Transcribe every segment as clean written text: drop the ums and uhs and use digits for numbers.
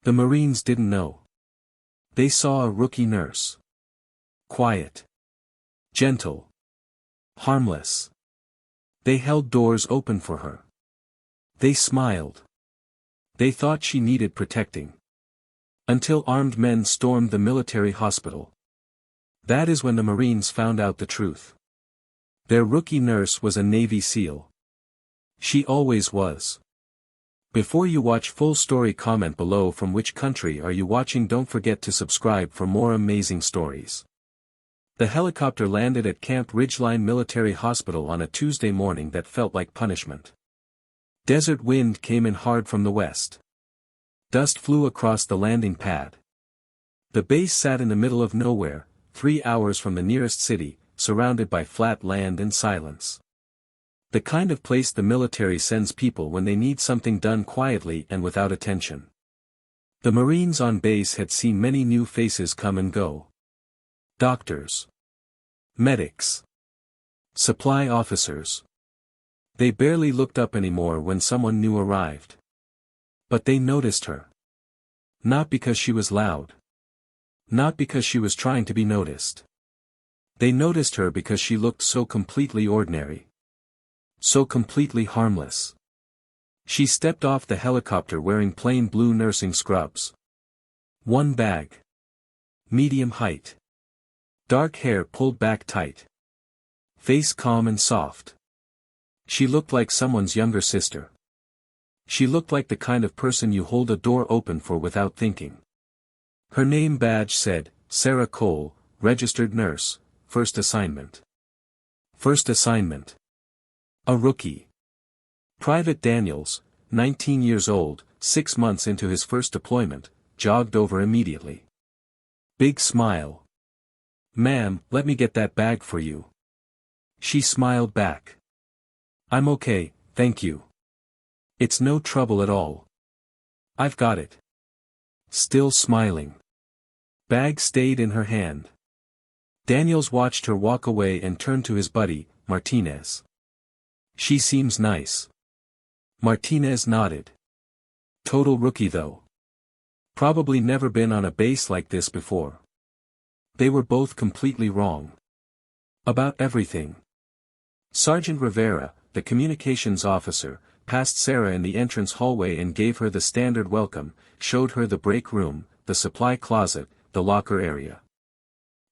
The Marines didn't know. They saw a rookie nurse. Quiet. Gentle. Harmless. They held doors open for her. They smiled. They thought she needed protecting. Until armed men stormed the military hospital. That is when the Marines found out the truth. Their rookie nurse was a Navy SEAL. She always was. Before you watch full story, comment below from which country are you watching. Don't forget to subscribe for more amazing stories. The helicopter landed at Camp Ridgeline Military Hospital on a Tuesday morning that felt like punishment. Desert wind came in hard from the west. Dust flew across the landing pad. The base sat in the middle of nowhere, 3 hours from the nearest city, surrounded by flat land and silence. The kind of place the military sends people when they need something done quietly and without attention. The Marines on base had seen many new faces come and go. Doctors. Medics. Supply officers. They barely looked up anymore when someone new arrived. But they noticed her. Not because she was loud. Not because she was trying to be noticed. They noticed her because she looked so completely ordinary. So completely harmless. She stepped off the helicopter wearing plain blue nursing scrubs. One bag. Medium height. Dark hair pulled back tight. Face calm and soft. She looked like someone's younger sister. She looked like the kind of person you hold a door open for without thinking. Her name badge said, Sarah Cole, registered nurse, first assignment. First assignment. A rookie. Private Daniels, 19 years old, 6 months into his first deployment, jogged over immediately. Big smile. "Ma'am, let me get that bag for you." She smiled back. "I'm okay, thank you. It's no trouble at all. I've got it." Still smiling. Bag stayed in her hand. Daniels watched her walk away and turned to his buddy, Martinez. "She seems nice." Martinez nodded. "Total rookie though. Probably never been on a base like this before." They were both completely wrong. About everything. Sergeant Rivera, the communications officer, passed Sarah in the entrance hallway and gave her the standard welcome, showed her the break room, the supply closet, the locker area.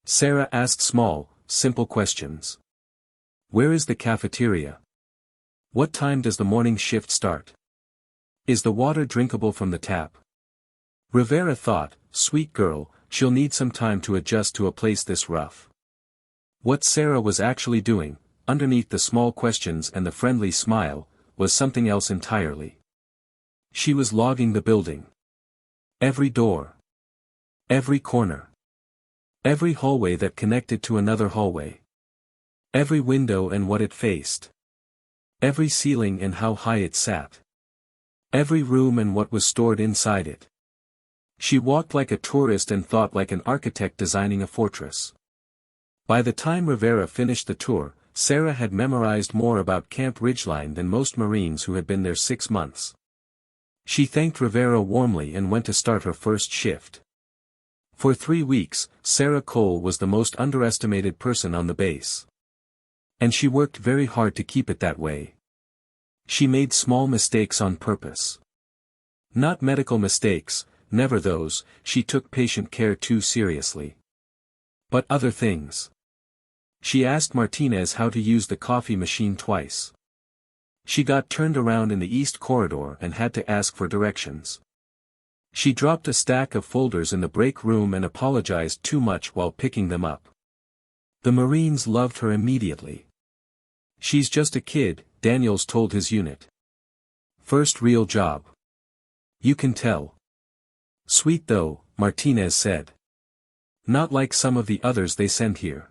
Sarah asked small, simple questions. "Where is the cafeteria? What time does the morning shift start? Is the water drinkable from the tap?" Rivera thought, sweet girl, she'll need some time to adjust to a place this rough. What Sarah was actually doing, underneath the small questions and the friendly smile, was something else entirely. She was logging the building. Every door. Every corner. Every hallway that connected to another hallway. Every window and what it faced. Every ceiling and how high it sat. Every room and what was stored inside it. She walked like a tourist and thought like an architect designing a fortress. By the time Rivera finished the tour, Sarah had memorized more about Camp Ridgeline than most Marines who had been there 6 months. She thanked Rivera warmly and went to start her first shift. For 3 weeks, Sarah Cole was the most underestimated person on the base. And she worked very hard to keep it that way. She made small mistakes on purpose. Not medical mistakes, never those, she took patient care too seriously. But other things. She asked Martinez how to use the coffee machine twice. She got turned around in the East Corridor and had to ask for directions. She dropped a stack of folders in the break room and apologized too much while picking them up. The Marines loved her immediately. "She's just a kid," Daniels told his unit. "First real job. You can tell." "Sweet though," Martinez said. "Not like some of the others they send here."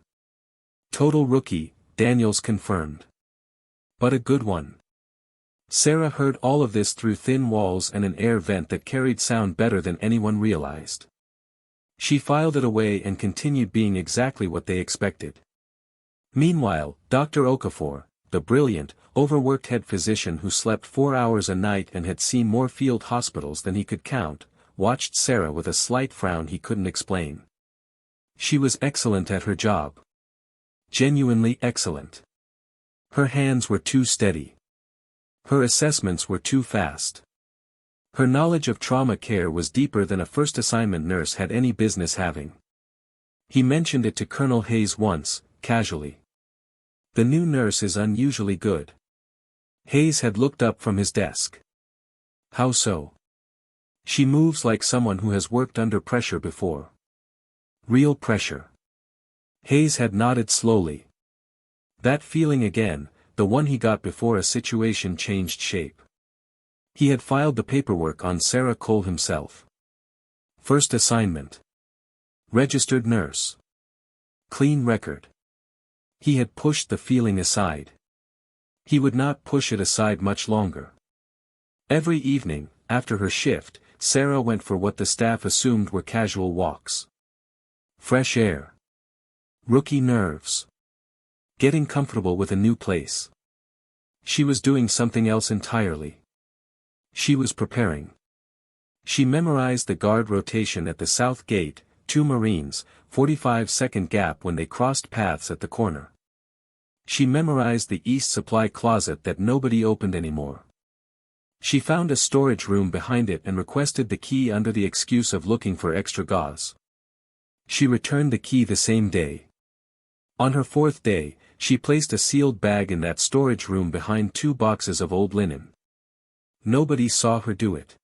"Total rookie," Daniels confirmed. "But a good one." Sarah heard all of this through thin walls and an air vent that carried sound better than anyone realized. She filed it away and continued being exactly what they expected. Meanwhile, Dr. Okafor, the brilliant, overworked head physician who slept 4 hours a night and had seen more field hospitals than he could count, watched Sarah with a slight frown he couldn't explain. She was excellent at her job. Genuinely excellent. Her hands were too steady. Her assessments were too fast. Her knowledge of trauma care was deeper than a first assignment nurse had any business having. He mentioned it to Colonel Hayes once, casually. The new nurse is unusually good. Hayes had looked up from his desk. How so? She moves like someone who has worked under pressure before. Real pressure. Hayes had nodded slowly. That feeling again, the one he got before a situation changed shape. He had filed the paperwork on Sarah Cole himself. First assignment. Registered nurse. Clean record. He had pushed the feeling aside. He would not push it aside much longer. Every evening, after her shift, Sarah went for what the staff assumed were casual walks. Fresh air. Rookie nerves. Getting comfortable with a new place. She was doing something else entirely. She was preparing. She memorized the guard rotation at the south gate, 2 Marines, 45-second gap when they crossed paths at the corner. She memorized the east supply closet that nobody opened anymore. She found a storage room behind it and requested the key under the excuse of looking for extra gauze. She returned the key the same day. On her 4th day, she placed a sealed bag in that storage room behind 2 boxes of old linen. Nobody saw her do it.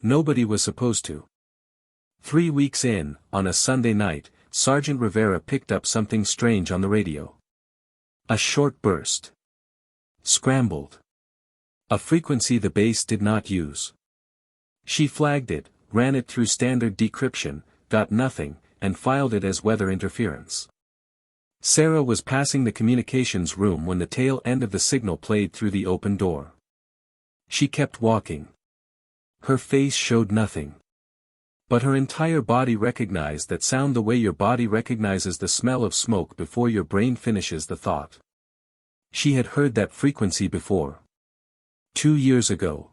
Nobody was supposed to. 3 weeks in, on a Sunday night, Sergeant Rivera picked up something strange on the radio. A short burst. Scrambled. A frequency the base did not use. She flagged it, ran it through standard decryption, got nothing, and filed it as weather interference. Sarah was passing the communications room when the tail end of the signal played through the open door. She kept walking. Her face showed nothing. But her entire body recognized that sound the way your body recognizes the smell of smoke before your brain finishes the thought. She had heard that frequency before. 2 years ago.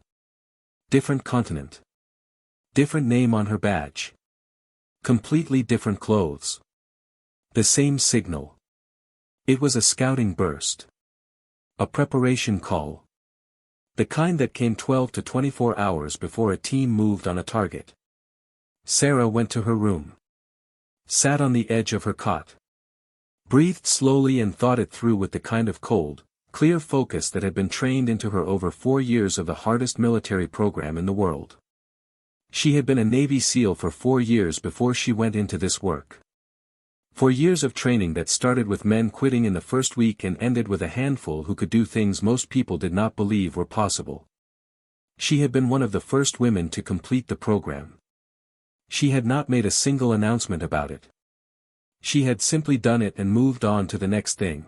Different continent. Different name on her badge. Completely different clothes. The same signal. It was a scouting burst. A preparation call. The kind that came 12 to 24 hours before a team moved on a target. Sarah went to her room. Sat on the edge of her cot. Breathed slowly and thought it through with the kind of cold, clear focus that had been trained into her over 4 years of the hardest military program in the world. She had been a Navy SEAL for 4 years before she went into this work. 4 years of training that started with men quitting in the first week and ended with a handful who could do things most people did not believe were possible. She had been one of the first women to complete the program. She had not made a single announcement about it. She had simply done it and moved on to the next thing.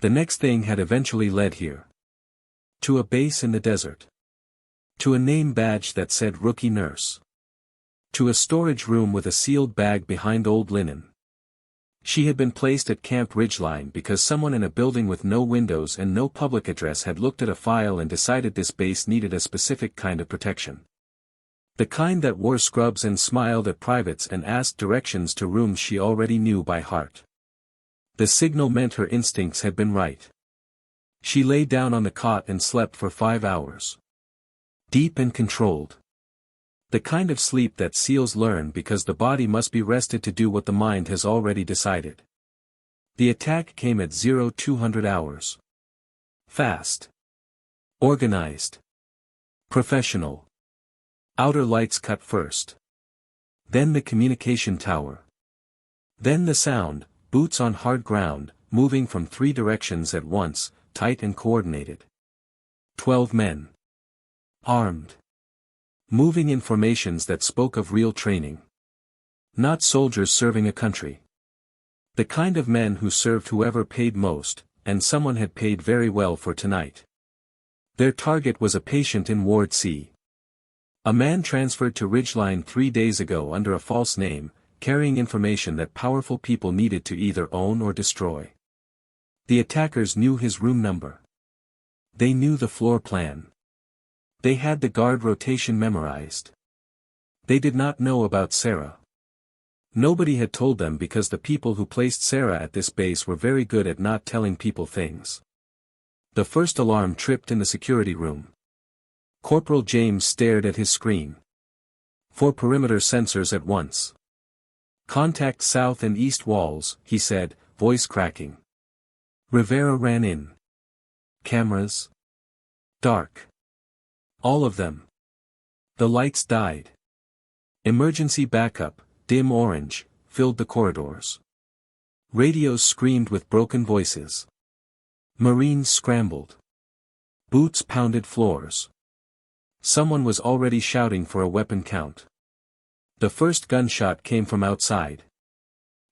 The next thing had eventually led here. To a base in the desert. To a name badge that said Rookie Nurse. To a storage room with a sealed bag behind old linen. She had been placed at Camp Ridgeline because someone in a building with no windows and no public address had looked at a file and decided this base needed a specific kind of protection. The kind that wore scrubs and smiled at privates and asked directions to rooms she already knew by heart. The signal meant her instincts had been right. She lay down on the cot and slept for 5 hours. Deep and controlled. The kind of sleep that SEALs learn because the body must be rested to do what the mind has already decided. The attack came at 0200 hours. Fast. Organized. Professional. Outer lights cut first. Then the communication tower. Then the sound, boots on hard ground, moving from 3 directions at once, tight and coordinated. 12 men. Armed. Moving in formations that spoke of real training. Not soldiers serving a country. The kind of men who served whoever paid most, and someone had paid very well for tonight. Their target was a patient in Ward C. A man transferred to Ridgeline 3 days ago under a false name, carrying information that powerful people needed to either own or destroy. The attackers knew his room number. They knew the floor plan. They had the guard rotation memorized. They did not know about Sarah. Nobody had told them because the people who placed Sarah at this base were very good at not telling people things. The first alarm tripped in the security room. Corporal James stared at his screen. 4 perimeter sensors at once. Contact south and east walls, he said, voice cracking. Rivera ran in. Cameras? Dark. All of them. The lights died. Emergency backup, dim orange, filled the corridors. Radios screamed with broken voices. Marines scrambled. Boots pounded floors. Someone was already shouting for a weapon count. The first gunshot came from outside.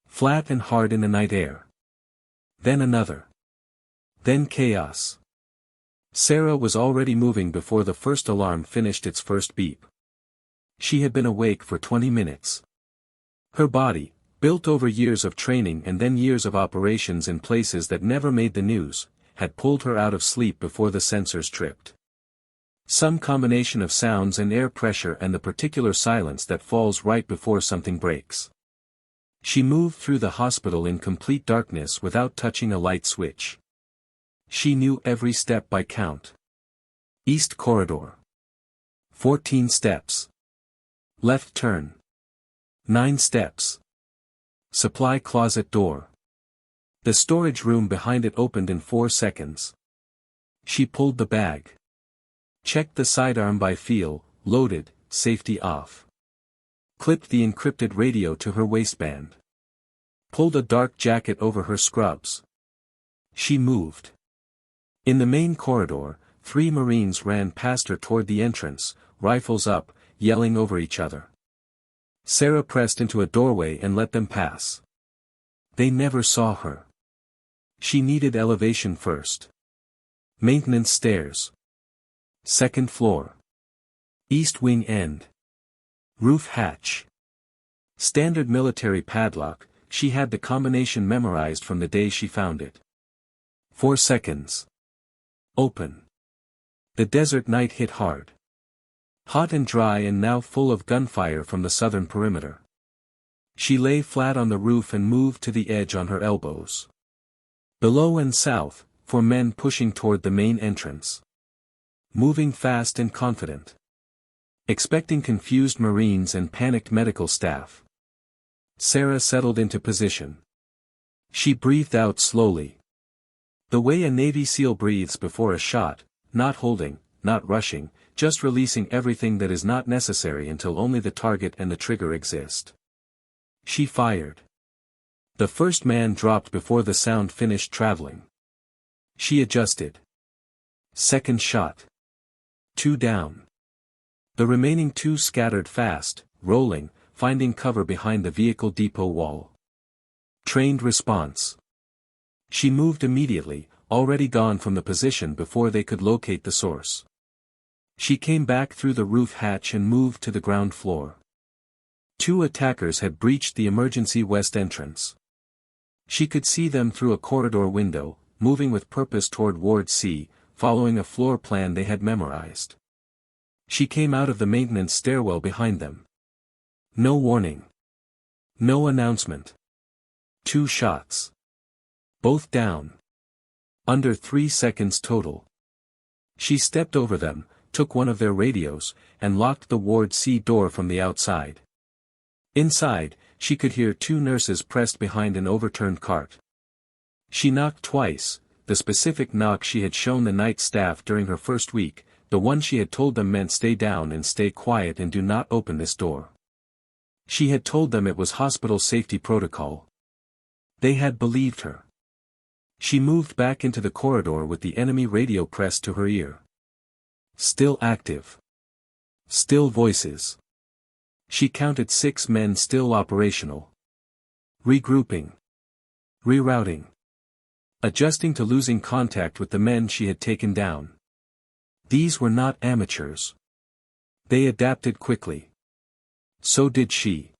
Flat and hard in the night air. Then another. Then chaos. Sarah was already moving before the first alarm finished its first beep. She had been awake for 20 minutes. Her body, built over years of training and then years of operations in places that never made the news, had pulled her out of sleep before the sensors tripped. Some combination of sounds and air pressure and the particular silence that falls right before something breaks. She moved through the hospital in complete darkness without touching a light switch. She knew every step by count. East corridor. 14 steps. Left turn. 9 steps. Supply closet door. The storage room behind it opened in 4 seconds. She pulled the bag. Checked the sidearm by feel, loaded, safety off. Clipped the encrypted radio to her waistband. Pulled a dark jacket over her scrubs. She moved. In the main corridor, 3 Marines ran past her toward the entrance, rifles up, yelling over each other. Sarah pressed into a doorway and let them pass. They never saw her. She needed elevation first. Maintenance stairs. 2nd floor. East wing end. Roof hatch. Standard military padlock, she had the combination memorized from the day she found it. 4 seconds. Open. The desert night hit hard. Hot and dry and now full of gunfire from the southern perimeter. She lay flat on the roof and moved to the edge on her elbows. Below and south, 4 men pushing toward the main entrance. Moving fast and confident. Expecting confused Marines and panicked medical staff. Sarah settled into position. She breathed out slowly. The way a Navy SEAL breathes before a shot, not holding, not rushing, just releasing everything that is not necessary until only the target and the trigger exist. She fired. The first man dropped before the sound finished traveling. She adjusted. Second shot. 2 down. The remaining 2 scattered fast, rolling, finding cover behind the vehicle depot wall. Trained response. She moved immediately, already gone from the position before they could locate the source. She came back through the roof hatch and moved to the ground floor. 2 attackers had breached the emergency west entrance. She could see them through a corridor window, moving with purpose toward Ward C, following a floor plan they had memorized. She came out of the maintenance stairwell behind them. No warning. No announcement. 2 shots. Both down. Under 3 seconds total. She stepped over them, took one of their radios, and locked the Ward C door from the outside. Inside, she could hear 2 nurses pressed behind an overturned cart. She knocked twice, the specific knock she had shown the night staff during her first week, the one she had told them meant stay down and stay quiet and do not open this door. She had told them it was hospital safety protocol. They had believed her. She moved back into the corridor with the enemy radio pressed to her ear. Still active. Still voices. She counted 6 men still operational. Regrouping. Rerouting. Adjusting to losing contact with the men she had taken down. These were not amateurs. They adapted quickly. So did she.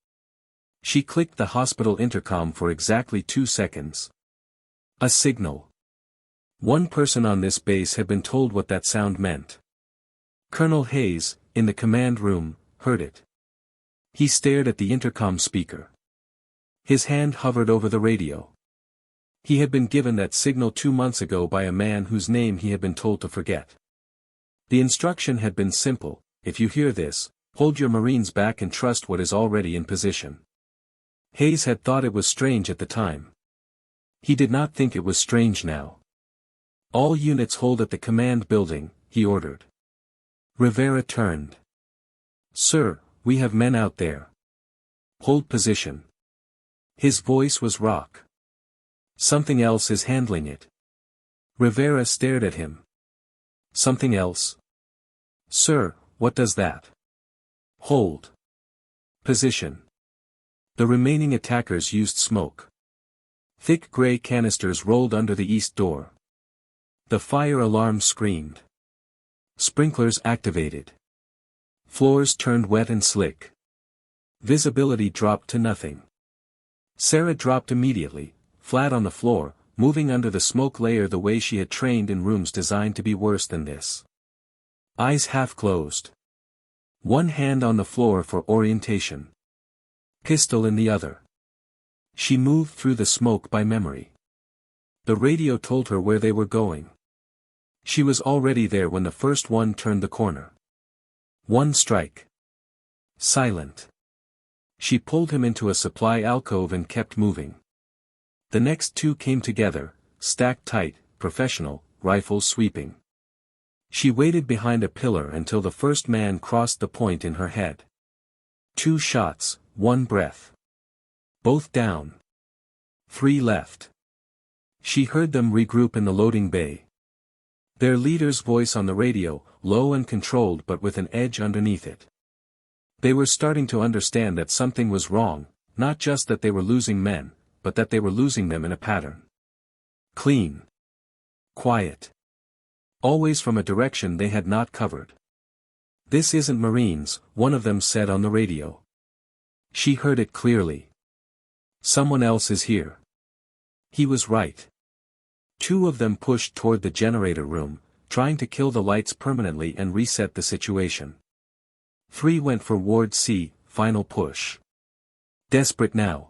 She clicked the hospital intercom for exactly 2 seconds. A signal. One person on this base had been told what that sound meant. Colonel Hayes, in the command room, heard it. He stared at the intercom speaker. His hand hovered over the radio. He had been given that signal 2 months ago by a man whose name he had been told to forget. The instruction had been simple: if you hear this, hold your Marines back and trust what is already in position. Hayes had thought it was strange at the time. He did not think it was strange now. All units hold at the command building, he ordered. Rivera turned. Sir, we have men out there. Hold position. His voice was rock. Something else is handling it. Rivera stared at him. Something else? Sir, what does that? Hold. Position. The remaining attackers used smoke. Thick gray canisters rolled under the east door. The fire alarm screamed. Sprinklers activated. Floors turned wet and slick. Visibility dropped to nothing. Sarah dropped immediately, flat on the floor, moving under the smoke layer the way she had trained in rooms designed to be worse than this. Eyes half closed. One hand on the floor for orientation. Pistol in the other. She moved through the smoke by memory. The radio told her where they were going. She was already there when the first one turned the corner. One strike. Silent. She pulled him into a supply alcove and kept moving. The next two came together, stacked tight, professional, rifles sweeping. She waited behind a pillar until the first man crossed the point in her head. 2 shots, 1 breath. Both down. 3 left. She heard them regroup in the loading bay. Their leader's voice on the radio, low and controlled but with an edge underneath it. They were starting to understand that something was wrong, not just that they were losing men, but that they were losing them in a pattern. Clean. Quiet. Always from a direction they had not covered. This isn't Marines, one of them said on the radio. She heard it clearly. Someone else is here. He was right. 2 of them pushed toward the generator room, trying to kill the lights permanently and reset the situation. 3 went for Ward C, final push. Desperate now.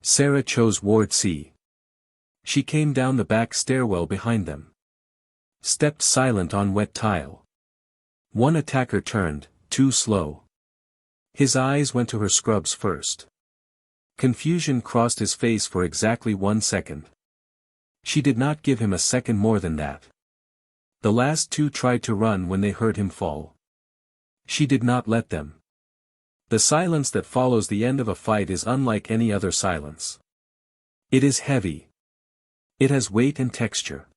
Sarah chose Ward C. She came down the back stairwell behind them. Stepped silent on wet tile. 1 attacker turned, too slow. His eyes went to her scrubs first. Confusion crossed his face for exactly 1 second. She did not give him a second more than that. The last 2 tried to run when they heard him fall. She did not let them. The silence that follows the end of a fight is unlike any other silence. It is heavy. It has weight and texture.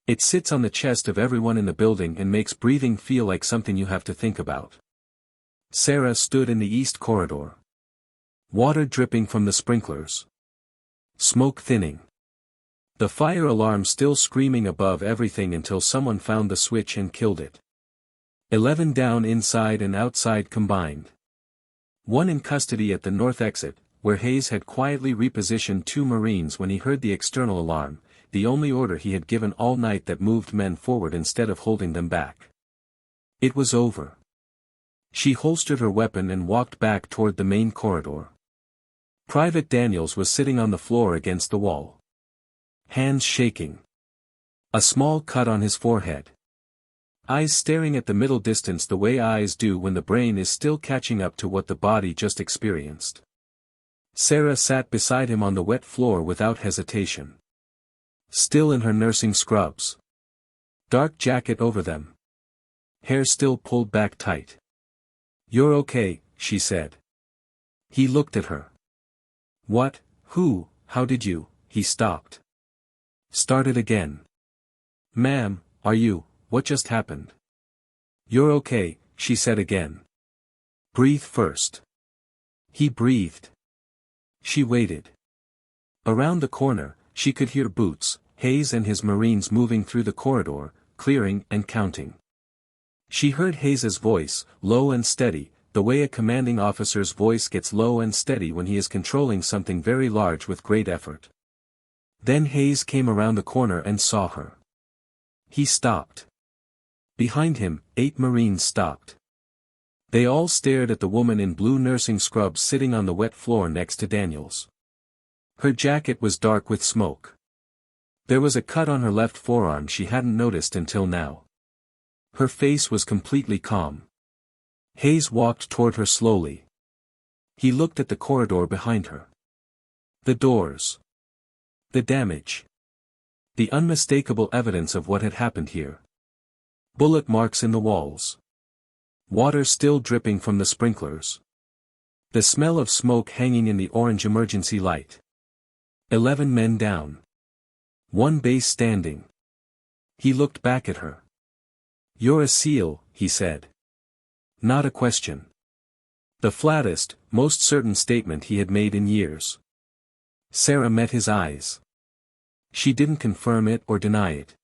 It sits on the chest of everyone in the building and makes breathing feel like something you have to think about. Sarah stood in the east corridor. Water dripping from the sprinklers. Smoke thinning. The fire alarm still screaming above everything until someone found the switch and killed it. 11 down inside and outside combined. 1 in custody at the north exit, where Hayes had quietly repositioned 2 Marines when he heard the external alarm, the only order he had given all night that moved men forward instead of holding them back. It was over. She holstered her weapon and walked back toward the main corridor. Private Daniels was sitting on the floor against the wall. Hands shaking. A small cut on his forehead. Eyes staring at the middle distance the way eyes do when the brain is still catching up to what the body just experienced. Sarah sat beside him on the wet floor without hesitation. Still in her nursing scrubs. Dark jacket over them. Hair still pulled back tight. "You're okay," she said. He looked at her. "What, who, how did you?" He stopped. Started again. "Ma'am, are you, what just happened?" "You're okay," she said again. "Breathe first." He breathed. She waited. Around the corner, she could hear Boots, Hayes and his Marines moving through the corridor, clearing and counting. She heard Hayes's voice, low and steady, the way a commanding officer's voice gets low and steady when he is controlling something very large with great effort. Then Hayes came around the corner and saw her. He stopped. Behind him, 8 Marines stopped. They all stared at the woman in blue nursing scrubs sitting on the wet floor next to Daniel's. Her jacket was dark with smoke. There was a cut on her left forearm she hadn't noticed until now. Her face was completely calm. Hayes walked toward her slowly. He looked at the corridor behind her. The doors. The damage. The unmistakable evidence of what had happened here. Bullet marks in the walls. Water still dripping from the sprinklers. The smell of smoke hanging in the orange emergency light. 11 men down. One base standing. He looked back at her. "You're a SEAL," he said. Not a question. The flattest, most certain statement he had made in years. Sarah met his eyes. She didn't confirm it or deny it.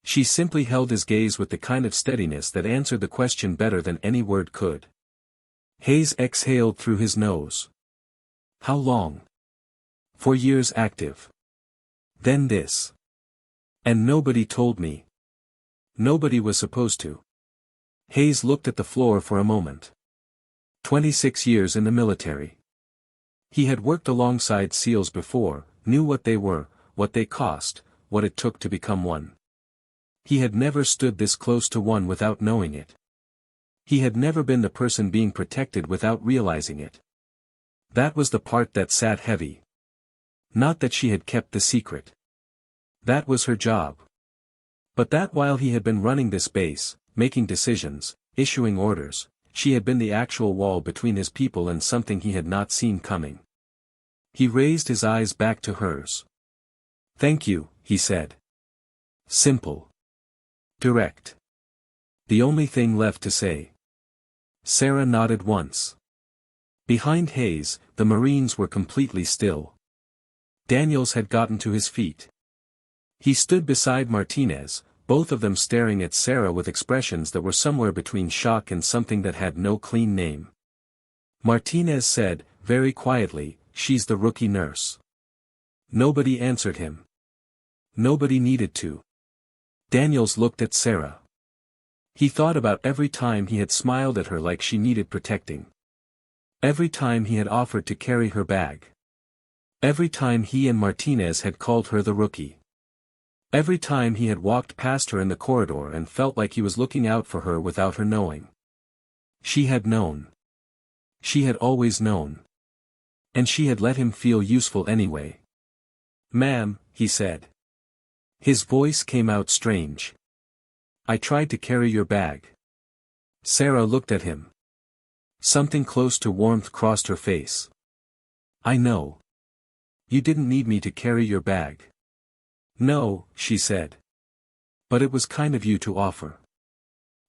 She simply held his gaze with the kind of steadiness that answered the question better than any word could. Hayes exhaled through his nose. How long? 4 years active. Then this. And nobody told me. Nobody was supposed to. Hayes looked at the floor for a moment. 26 years in the military. He had worked alongside SEALs before, knew what they were, what they cost, what it took to become one. He had never stood this close to one without knowing it. He had never been the person being protected without realizing it. That was the part that sat heavy. Not that she had kept the secret. That was her job. But that while he had been running this base, making decisions, issuing orders, she had been the actual wall between his people and something he had not seen coming. He raised his eyes back to hers. "Thank you," he said. Simple. Direct. The only thing left to say. Sarah nodded once. Behind Hayes, the Marines were completely still. Daniels had gotten to his feet. He stood beside Martinez, both of them staring at Sarah with expressions that were somewhere between shock and something that had no clean name. Martinez said, very quietly, "She's the rookie nurse." Nobody answered him. Nobody needed to. Daniels looked at Sarah. He thought about every time he had smiled at her like she needed protecting. Every time he had offered to carry her bag. Every time he and Martinez had called her the rookie. Every time he had walked past her in the corridor and felt like he was looking out for her without her knowing. She had known. She had always known. And she had let him feel useful anyway. "Ma'am," he said. His voice came out strange. "I tried to carry your bag." Sarah looked at him. Something close to warmth crossed her face. "I know. You didn't need me to carry your bag." "No," she said. "But it was kind of you to offer."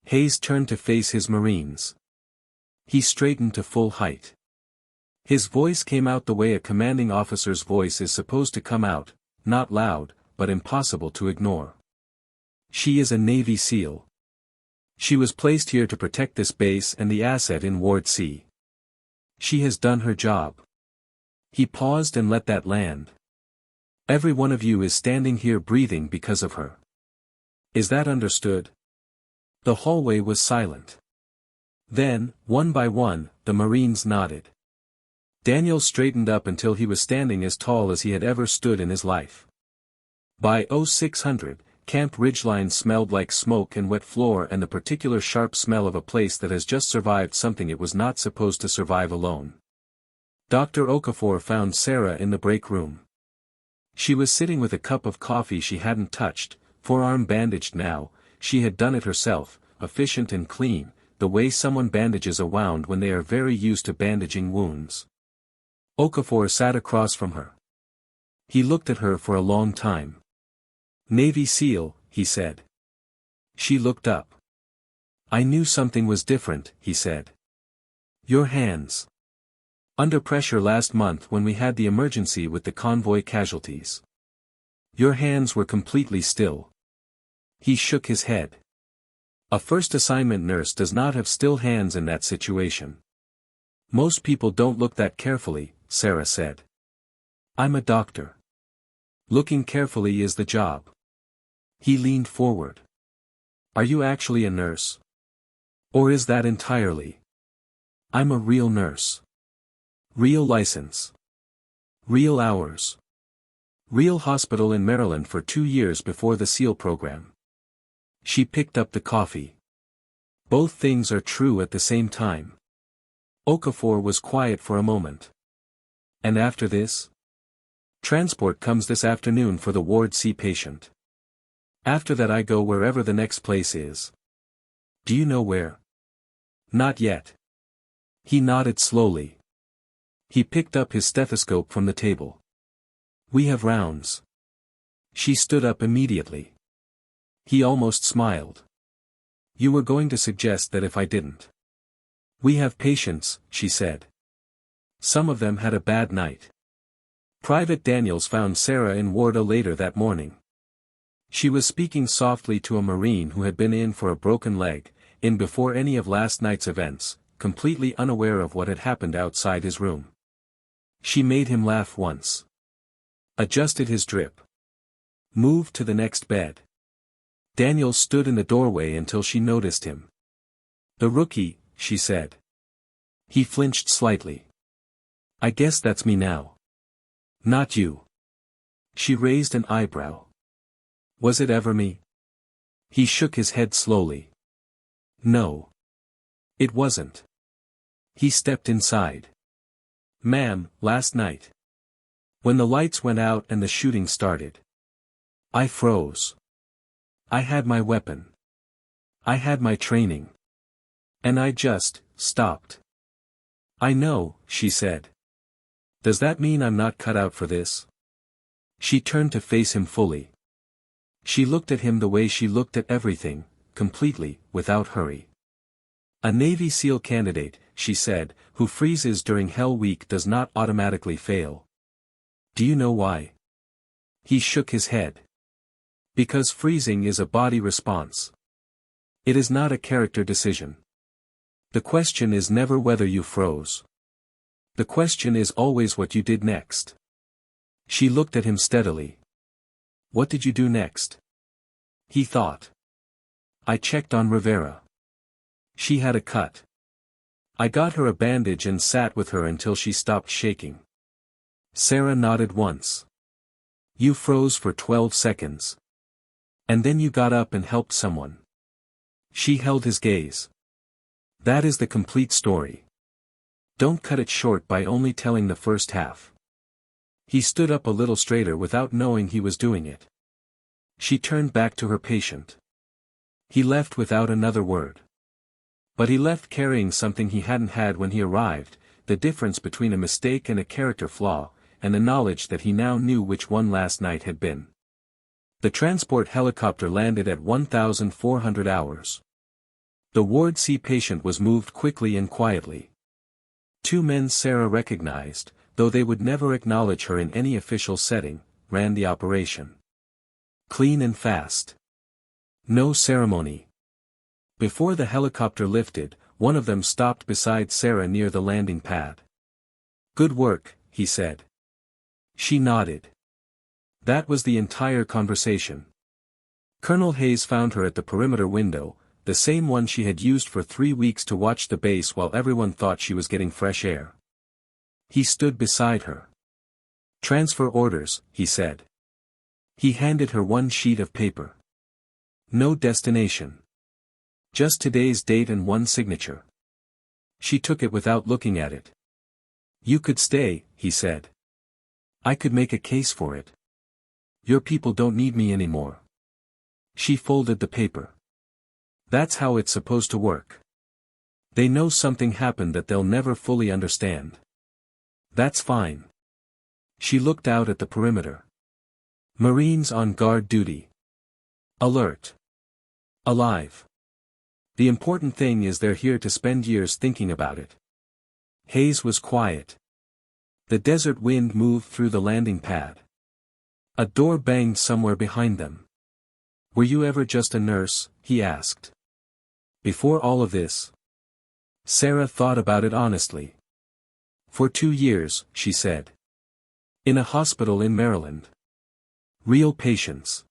Hayes turned to face his Marines. He straightened to full height. His voice came out the way a commanding officer's voice is supposed to come out, not loud, but impossible to ignore. "She is a Navy SEAL. She was placed here to protect this base and the asset in Ward C. She has done her job." He paused and let that land. "Every one of you is standing here breathing because of her. Is that understood?" The hallway was silent. Then, one by one, the Marines nodded. Daniel straightened up until he was standing as tall as he had ever stood in his life. By 0600, Camp Ridgeline smelled like smoke and wet floor and the particular sharp smell of a place that has just survived something it was not supposed to survive alone. Dr. Okafor found Sarah in the break room. She was sitting with a cup of coffee she hadn't touched, forearm bandaged now. She had done it herself, efficient and clean, the way someone bandages a wound when they are very used to bandaging wounds. Okafor sat across from her. He looked at her for a long time. "Navy SEAL," he said. She looked up. "I knew something was different," he said. "Your hands. Under pressure last month when we had the emergency with the convoy casualties. Your hands were completely still." He shook his head. A first assignment nurse does not have still hands in that situation. "Most people don't look that carefully," Sarah said. "I'm a doctor. Looking carefully is the job." He leaned forward. "Are you actually a nurse? Or is that entirely?" I'm a real nurse. Real license. Real hours. Real hospital in Maryland for 2 years before the SEAL program. She picked up the coffee. Both things are true at the same time. Okafor was quiet for a moment. And after this? Transport comes this afternoon for the Ward C patient. After that I go wherever the next place is. Do you know where? Not yet. He nodded slowly. He picked up his stethoscope from the table. We have rounds. She stood up immediately. He almost smiled. You were going to suggest that if I didn't. We have patients, she said. Some of them had a bad night. Private Daniels found Sarah in Ward A later that morning. She was speaking softly to a Marine who had been in for a broken leg, in before any of last night's events, completely unaware of what had happened outside his room. She made him laugh once. Adjusted his drip. Moved to the next bed. Daniels stood in the doorway until she noticed him. The rookie, she said. He flinched slightly. I guess that's me now. Not you. She raised an eyebrow. Was it ever me? He shook his head slowly. No. It wasn't. He stepped inside. Ma'am, last night. When the lights went out and the shooting started. I froze. I had my weapon. I had my training. And I just stopped. I know, she said. Does that mean I'm not cut out for this? She turned to face him fully. She looked at him the way she looked at everything, completely, without hurry. A Navy SEAL candidate, she said, who freezes during Hell Week does not automatically fail. Do you know why? He shook his head. Because freezing is a body response. It is not a character decision. The question is never whether you froze. The question is always what you did next. She looked at him steadily. What did you do next? He thought. I checked on Rivera. She had a cut. I got her a bandage and sat with her until she stopped shaking. Sarah nodded once. You froze for 12 seconds. And then you got up and helped someone. She held his gaze. That is the complete story. Don't cut it short by only telling the first half. He stood up a little straighter without knowing he was doing it. She turned back to her patient. He left without another word. But he left carrying something he hadn't had when he arrived, the difference between a mistake and a character flaw, and the knowledge that he now knew which one last night had been. The transport helicopter landed at 1,400 hours. The Ward C patient was moved quickly and quietly. 2 men Sarah recognized, though they would never acknowledge her in any official setting, ran the operation. Clean and fast. No ceremony. Before the helicopter lifted, one of them stopped beside Sarah near the landing pad. Good work, he said. She nodded. That was the entire conversation. Colonel Hayes found her at the perimeter window, the same one she had used for 3 weeks to watch the base while everyone thought she was getting fresh air. He stood beside her. Transfer orders, he said. He handed her one sheet of paper. No destination. Just today's date and one signature. She took it without looking at it. You could stay, he said. I could make a case for it. Your people don't need me anymore. She folded the paper. That's how it's supposed to work. They know something happened that they'll never fully understand. That's fine. She looked out at the perimeter. Marines on guard duty. Alert. Alive. The important thing is they're here to spend years thinking about it. Hayes was quiet. The desert wind moved through the landing pad. A door banged somewhere behind them. Were you ever just a nurse? He asked. Before all of this? Sarah thought about it honestly. For 2 years, she said. In a hospital in Maryland. Real patients.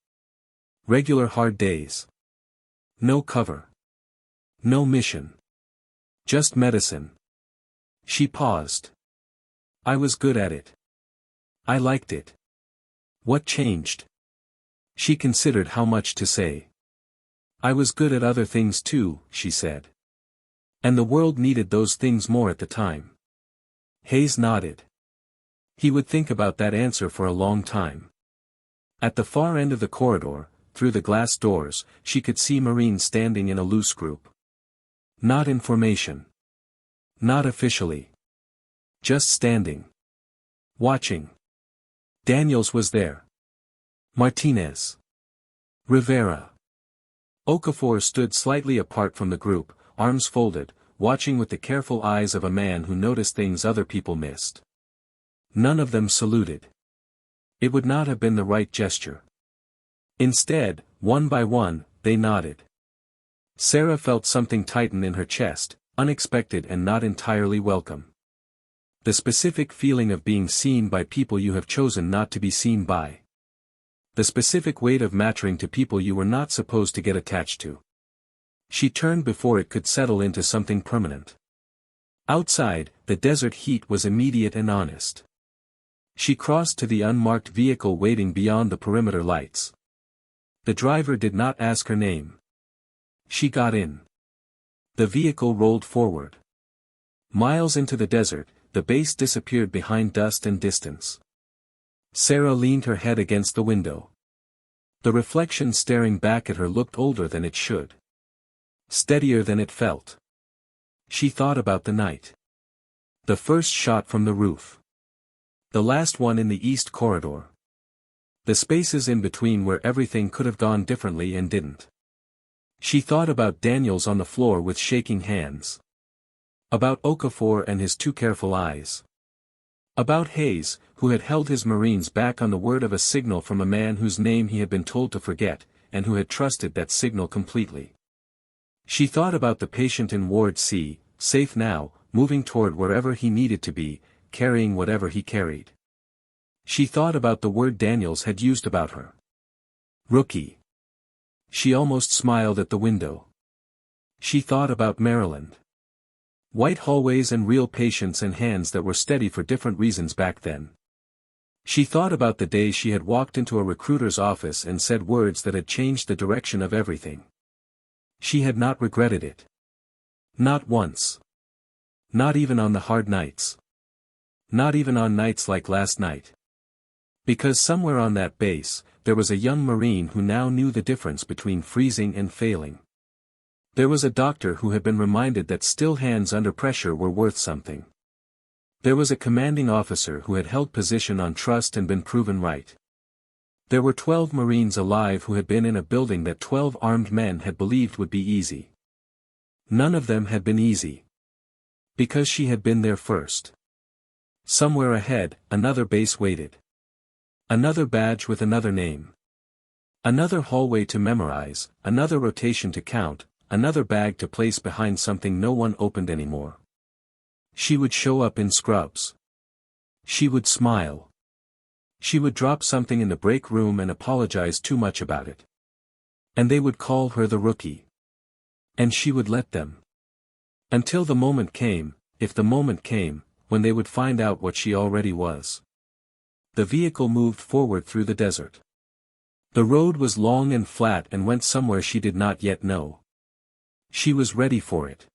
Regular hard days. No cover. No mission. Just medicine. She paused. I was good at it. I liked it. What changed? She considered how much to say. I was good at other things too, she said. And the world needed those things more at the time. Hayes nodded. He would think about that answer for a long time. At the far end of the corridor, through the glass doors, she could see Marines standing in a loose group. Not in formation. Not officially. Just standing. Watching. Daniels was there. Martinez. Rivera. Okafor stood slightly apart from the group, arms folded, watching with the careful eyes of a man who noticed things other people missed. None of them saluted. It would not have been the right gesture. Instead, one by one, they nodded. Sarah felt something tighten in her chest, unexpected and not entirely welcome. The specific feeling of being seen by people you have chosen not to be seen by. The specific weight of mattering to people you were not supposed to get attached to. She turned before it could settle into something permanent. Outside, the desert heat was immediate and honest. She crossed to the unmarked vehicle waiting beyond the perimeter lights. The driver did not ask her name. She got in. The vehicle rolled forward. Miles into the desert, the base disappeared behind dust and distance. Sarah leaned her head against the window. The reflection staring back at her looked older than it should. Steadier than it felt. She thought about the night. The first shot from the roof. The last one in the east corridor. The spaces in between where everything could have gone differently and didn't. She thought about Daniels on the floor with shaking hands. About Okafor and his too careful eyes. About Hayes, who had held his Marines back on the word of a signal from a man whose name he had been told to forget, and who had trusted that signal completely. She thought about the patient in Ward C, safe now, moving toward wherever he needed to be, carrying whatever he carried. She thought about the word Daniels had used about her. Rookie. She almost smiled at the window. She thought about Maryland. White hallways and real patience and hands that were steady for different reasons back then. She thought about the day she had walked into a recruiter's office and said words that had changed the direction of everything. She had not regretted it. Not once. Not even on the hard nights. Not even on nights like last night. Because somewhere on that base, there was a young Marine who now knew the difference between freezing and failing. There was a doctor who had been reminded that still hands under pressure were worth something. There was a commanding officer who had held position on trust and been proven right. There were 12 Marines alive who had been in a building that 12 armed men had believed would be easy. None of them had been easy. Because she had been there first. Somewhere ahead, another base waited. Another badge with another name. Another hallway to memorize, another rotation to count, another bag to place behind something no one opened anymore. She would show up in scrubs. She would smile. She would drop something in the break room and apologize too much about it. And they would call her the rookie. And she would let them. Until the moment came, if the moment came, when they would find out what she already was. The vehicle moved forward through the desert. The road was long and flat and went somewhere she did not yet know. She was ready for it.